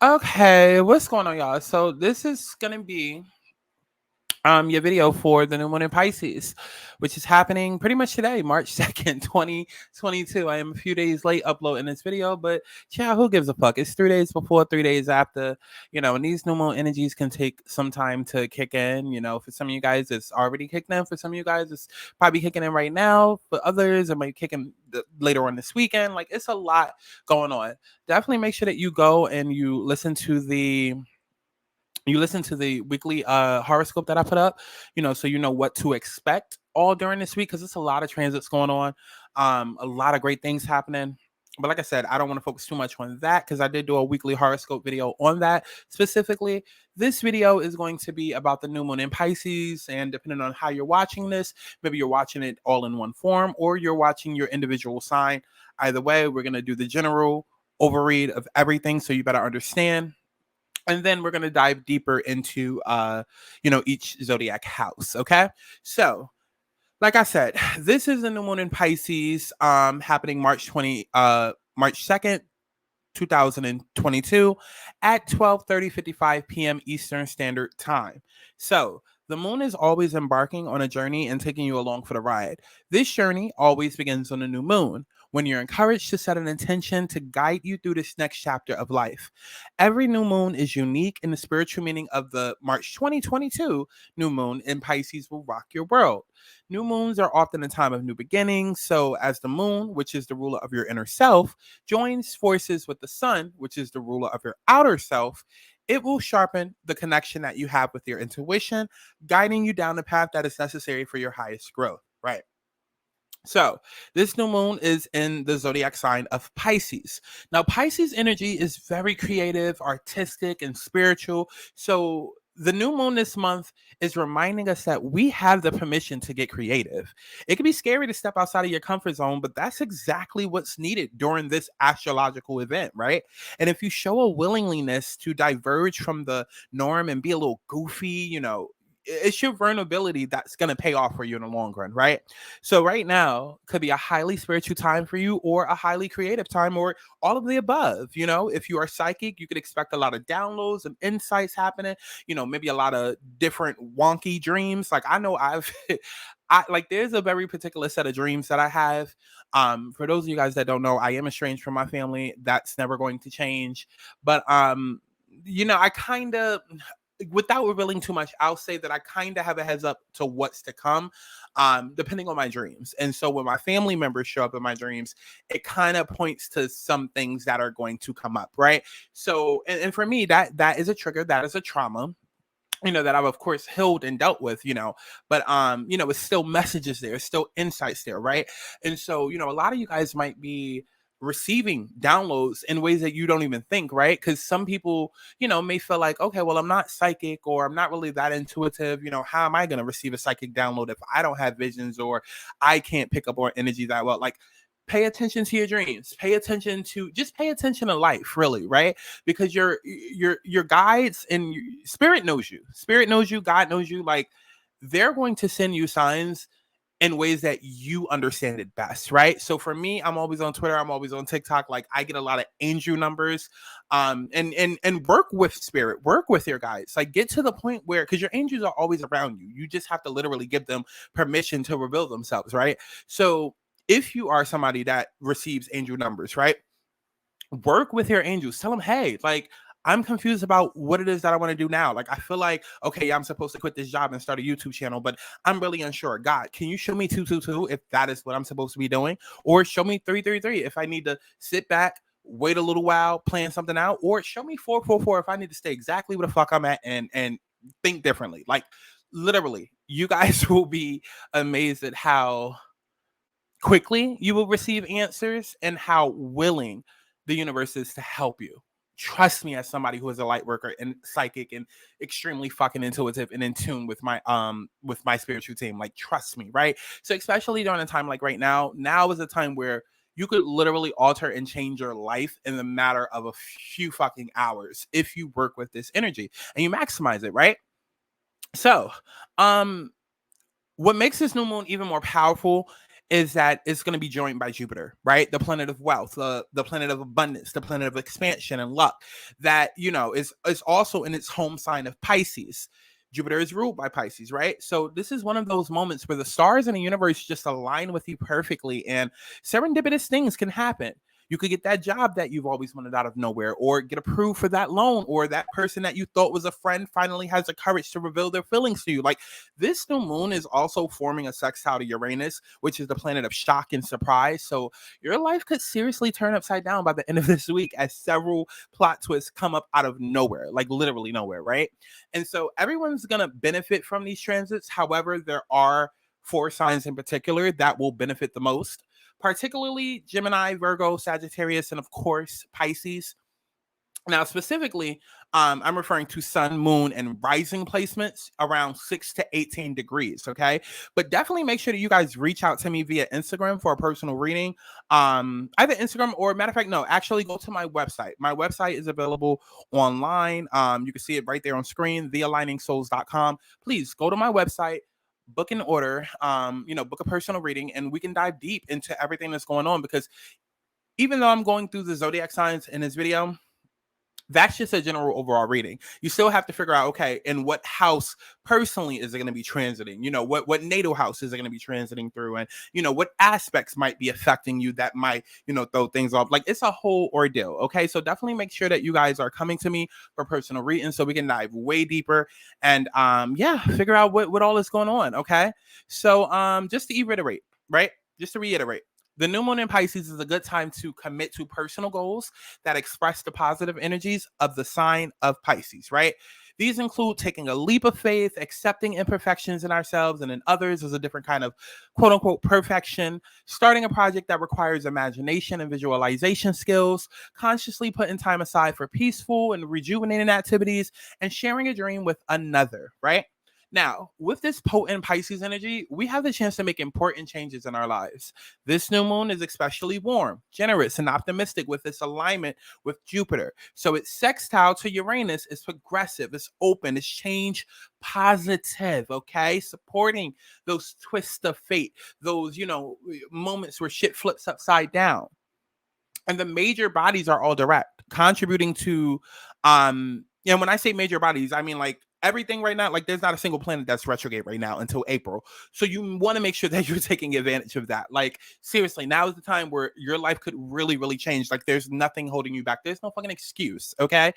Okay, what's going on, y'all? So this is gonna be your video for the new moon in Pisces, which is happening pretty much today, March 2nd, 2022. I am a few days late uploading this video, but yeah, who gives a fuck? It's 3 days before, 3 days after, and these new moon energies can take some time to kick in. For some of you guys, it's already kicked in. For some of you guys, it's probably kicking in right now. For others, it might kick in later on this weekend. Like, it's a lot going on. Definitely make sure that you go and you listen to the weekly horoscope that I put up, so you know what to expect all during this week because it's a lot of transits going on, a lot of great things happening. But like I said, I don't want to focus too much on that because I did do a weekly horoscope video on that specifically. This video is going to be about the new moon in Pisces, and depending on how you're watching this, maybe you're watching it all in one form or you're watching your individual sign. Either way, we're going to do the general overread of everything so you better understand, and then we're going to dive deeper into each zodiac house. Okay, so like I said, this is the new moon in Pisces, happening March 2nd, 2022 at 12:55 p.m. Eastern Standard Time. So, the moon is always embarking on a journey and taking you along for the ride. This journey always begins on a new moon, when you're encouraged to set an intention to guide you through this next chapter of life. Every new moon is unique, and the spiritual meaning of the March 2022 new moon in Pisces will rock your world. New moons are often a time of new beginnings, so as the moon, which is the ruler of your inner self, joins forces with the sun, which is the ruler of your outer self, it will sharpen the connection that you have with your intuition, guiding you down the path that is necessary for your highest growth, right? So, this new moon is in the zodiac sign of Pisces. Now, Pisces energy is very creative, artistic, and spiritual. So, the new moon this month is reminding us that we have the permission to get creative. It can be scary to step outside of your comfort zone, but that's exactly what's needed during this astrological event, right? And if you show a willingness to diverge from the norm and be a little goofy, it's your vulnerability that's going to pay off for you in the long run, right? So right now could be a highly spiritual time for you or a highly creative time or all of the above. If you are psychic, you could expect a lot of downloads and insights happening, maybe a lot of different wonky dreams. Like I know there's a very particular set of dreams that I have. For those of you guys that don't know, I am estranged from my family. That's never going to change. But I kind of, without revealing too much, I'll say that I kind of have a heads up to what's to come, depending on my dreams. And so when my family members show up in my dreams, it kind of points to some things that are going to come up, right? So, and for me, that is a trigger, that is a trauma, that I've of course healed and dealt with, but it's still messages there, it's still insights there, right? And so, a lot of you guys might be receiving downloads in ways that you don't even think, right? Because some people, may feel like, okay, well, I'm not psychic or I'm not really that intuitive. How am I going to receive a psychic download if I don't have visions or I can't pick up on energy that well? Like, pay attention to your dreams, pay attention to life, really, right? Because your guides and spirit knows you, God knows you. Like, they're going to send you signs in ways that you understand it best, right? So for me, I'm always on Twitter, I'm always on TikTok. Like, I get a lot of angel numbers, and work with spirit, work with your guides. Like, get to the point where, because your angels are always around you, you just have to literally give them permission to reveal themselves, right? So if you are somebody that receives angel numbers, right, work with your angels. Tell them, hey, like, I'm confused about what it is that I want to do now. Like, I feel like, okay, yeah, I'm supposed to quit this job and start a YouTube channel, but I'm really unsure. God, can you show me 222 if that is what I'm supposed to be doing? Or show me 333 if I need to sit back, wait a little while, plan something out, or show me 444 if I need to stay exactly where the fuck I'm at and think differently. Like, literally, you guys will be amazed at how quickly you will receive answers and how willing the universe is to help you. Trust me, as somebody who is a light worker and psychic and extremely fucking intuitive and in tune with my spiritual team. Like, trust me, right? So especially during a time like right now is a time where you could literally alter and change your life in the matter of a few fucking hours if you work with this energy and you maximize it, right? So, what makes this new moon even more powerful is that it's going to be joined by Jupiter, right? The planet of wealth, the planet of abundance, the planet of expansion and luck. That is also in its home sign of Pisces. Jupiter is ruled by Pisces, right? So this is one of those moments where the stars in the universe just align with you perfectly, and serendipitous things can happen. You could get that job that you've always wanted out of nowhere, or get approved for that loan, or that person that you thought was a friend finally has the courage to reveal their feelings to you. Like, this new moon is also forming a sextile to Uranus, which is the planet of shock and surprise. So your life could seriously turn upside down by the end of this week as several plot twists come up out of nowhere, like literally nowhere, right? And so everyone's going to benefit from these transits. However, there are four signs in particular that will benefit the most, particularly Gemini, Virgo, Sagittarius, and of course, Pisces. Now, specifically, I'm referring to sun, moon, and rising placements around 6 to 18 degrees, okay? But definitely make sure that you guys reach out to me via Instagram for a personal reading. Either Instagram or, matter of fact, no, actually go to my website. My website is available online. You can see it right there on screen, thealigningsouls.com. Please go to my website, book an order, book a personal reading, and we can dive deep into everything that's going on, because even though I'm going through the zodiac signs in this video, that's just a general overall reading. You still have to figure out, okay, in what house personally is it going to be transiting? What natal house is it going to be transiting through? And, what aspects might be affecting you that might, throw things off. Like, it's a whole ordeal, okay? So definitely make sure that you guys are coming to me for personal readings so we can dive way deeper and, figure out what all is going on, okay? So just to reiterate, right? Just to reiterate, the new moon in Pisces is a good time to commit to personal goals that express the positive energies of the sign of Pisces, right? These include taking a leap of faith, accepting imperfections in ourselves and in others as a different kind of quote unquote perfection, starting a project that requires imagination and visualization skills, consciously putting time aside for peaceful and rejuvenating activities, and sharing a dream with another, right? Now, with this potent Pisces energy, we have the chance to make important changes in our lives. This new moon is especially warm, generous, and optimistic with its alignment with Jupiter. So its sextile to Uranus is progressive, it's open, it's change positive, okay? Supporting those twists of fate, those, moments where shit flips upside down. And the major bodies are all direct, contributing to when I say major bodies, I mean like everything right now. Like, there's not a single planet that's retrograde right now until April. So you want to make sure that you're taking advantage of that. Like, seriously, now is the time where your life could really, really change. Like, there's nothing holding you back. There's no fucking excuse, okay?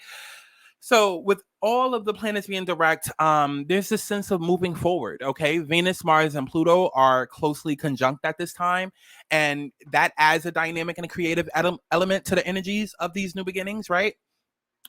So with all of the planets being direct, there's this sense of moving forward. Okay, Venus, Mars, and Pluto are closely conjunct at this time, and that adds a dynamic and a creative element to the energies of these new beginnings, right?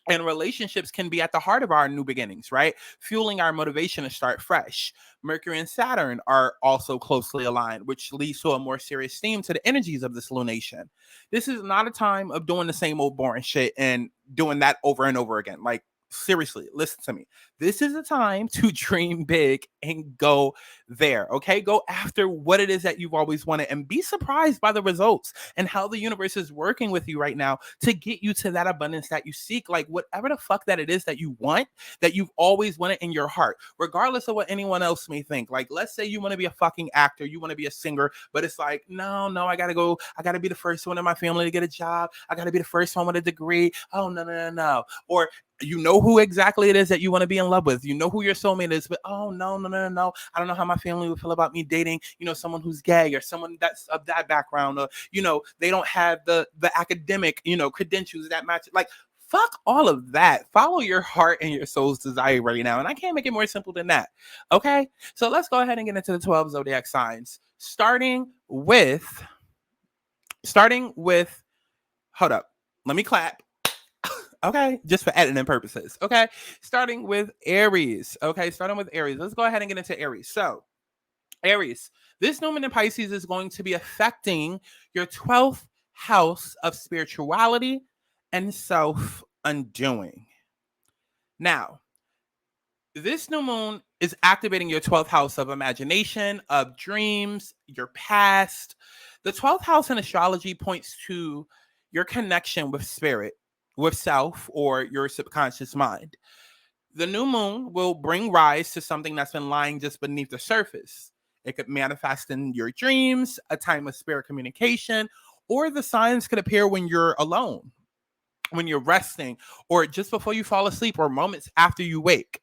And relationships can be at the heart of our new beginnings, right? Fueling our motivation to start fresh. Mercury and Saturn are also closely aligned, which leads to a more serious theme to the energies of this lunation. This is not a time of doing the same old boring shit and doing that over and over again. Like, seriously, listen to me. This is a time to dream big and go there, okay? Go after what it is that you've always wanted and be surprised by the results and how the universe is working with you right now to get you to that abundance that you seek. Like, whatever the fuck that it is that you want, that you've always wanted in your heart, regardless of what anyone else may think. Like, let's say you want to be a fucking actor, you want to be a singer, but it's like, no, I gotta be the first one in my family to get a job. I gotta be the first one with a degree. Oh, no. Or you know who exactly it is that you want to be in love with. You know who your soulmate is, but oh, no. I don't know how my family would feel about me dating, someone who's gay or someone that's of that background, or, they don't have the academic, credentials that match. Like, fuck all of that. Follow your heart and your soul's desire right now. And I can't make it more simple than that. Okay. So let's go ahead and get into the 12 zodiac signs, starting with, hold up. Let me clap. Okay, just for editing purposes. Okay, starting with Aries. Let's go ahead and get into Aries. So, Aries, this new moon in Pisces is going to be affecting your 12th house of spirituality and self undoing. Now, this new moon is activating your 12th house of imagination, of dreams, your past. The 12th house in astrology points to your connection with spirit, with self, or your subconscious mind. The new moon will bring rise to something that's been lying just beneath the surface. It could manifest in your dreams, a time of spirit communication, or the signs could appear when you're alone, when you're resting, or just before you fall asleep, or moments after you wake.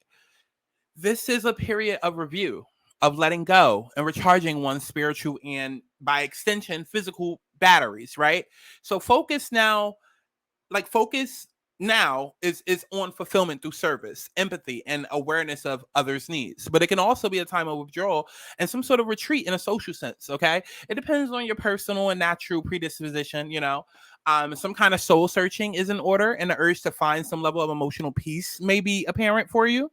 This is a period of review, of letting go and recharging one's spiritual and, by extension, physical batteries, right? So focus now is on fulfillment through service, empathy, and awareness of others' needs. But it can also be a time of withdrawal and some sort of retreat in a social sense. Okay, it depends on your personal and natural predisposition. Some kind of soul searching is in order, and the urge to find some level of emotional peace may be apparent for you.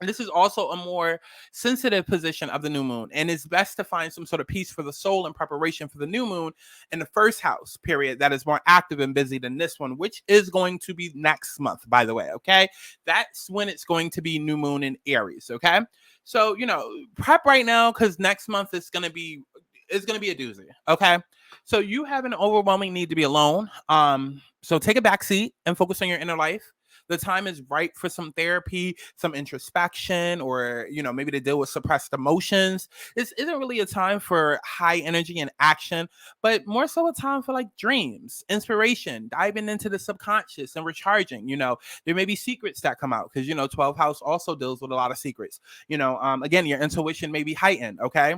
This is also a more sensitive position of the new moon, and it's best to find some sort of peace for the soul in preparation for the new moon in the first house period that is more active and busy than this one, which is going to be next month, by the way. Okay, that's when it's going to be new moon in Aries. Okay, so prep right now, because next month is gonna be a doozy. Okay, so you have an overwhelming need to be alone. So take a back seat and focus on your inner life. The time is right for some therapy, some introspection, or maybe to deal with suppressed emotions. This isn't really a time for high energy and action, but more so a time for like dreams, inspiration, diving into the subconscious and recharging. There may be secrets that come out because 12th house also deals with a lot of secrets. Again, your intuition may be heightened. Okay,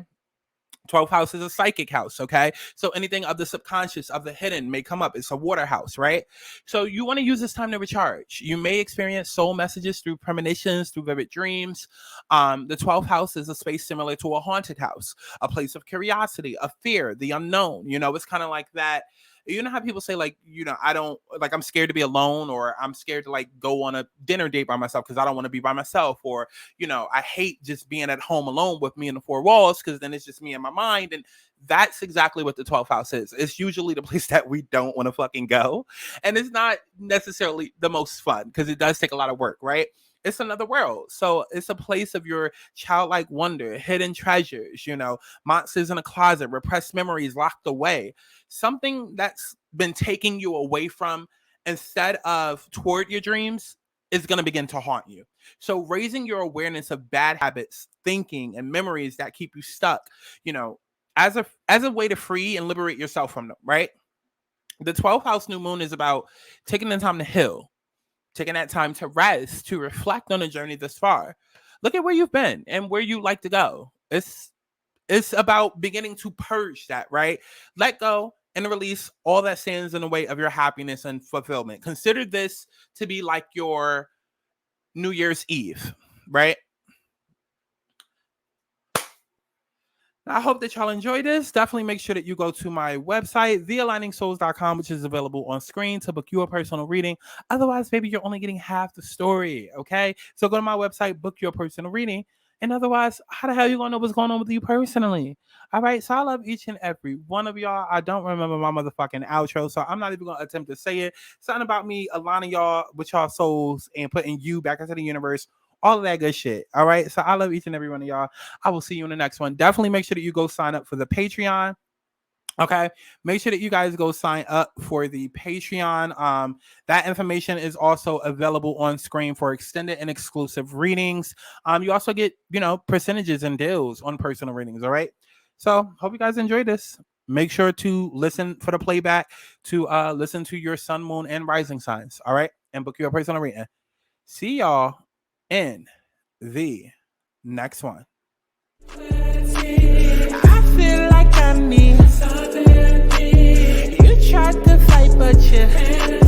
12th house is a psychic house, okay? So anything of the subconscious, of the hidden may come up. It's a water house, right? So you want to use this time to recharge. You may experience soul messages through premonitions, through vivid dreams. The 12th house is a space similar to a haunted house, a place of curiosity, of fear, the unknown. It's kind of like that. You know how people say, like, I don't, like, I'm scared to be alone, or I'm scared to like go on a dinner date by myself because I don't want to be by myself, or I hate just being at home alone with me in the four walls because then it's just me and my mind. And that's exactly what the 12th house is. It's usually the place that we don't want to fucking go, and it's not necessarily the most fun because it does take a lot of work, right? It's another world. So it's a place of your childlike wonder, hidden treasures, monsters in a closet, repressed memories locked away, something that's been taking you away from instead of toward your dreams is going to begin to haunt you. So raising your awareness of bad habits, thinking, and memories that keep you stuck, as a way to free and liberate yourself from them, right? The 12th house new moon is about taking the time to heal, taking that time to rest, to reflect on the journey this far. Look at where you've been and where you like to go. It's about beginning to purge that, right? Let go and release all that stands in the way of your happiness and fulfillment. Consider this to be like your New Year's Eve, right? I hope that y'all enjoy this. Definitely make sure that you go to my website, thealigningsouls.com, which is available on screen to book your personal reading. Otherwise, maybe you're only getting half the story, okay? So go to my website, book your personal reading. And otherwise, how the hell you gonna know what's going on with you personally? All right, so I love each and every one of y'all. I don't remember my motherfucking outro, so I'm not even gonna attempt to say it. Something about me aligning y'all with y'all souls and putting you back into the universe, all of that good shit. All right, so I love each and every one of y'all. I will see you in the next one. Definitely make sure that you go sign up for the Patreon. Okay, make sure that you guys go sign up for the Patreon. That information is also available on screen for extended and exclusive readings. You also get, percentages and deals on personal readings. All right, so hope you guys enjoyed this. Make sure to listen for the playback, to listen to your sun, moon, and rising signs. All right, and book your personal reading. See y'all in the next one. I feel like I need something. You tried to fight, but you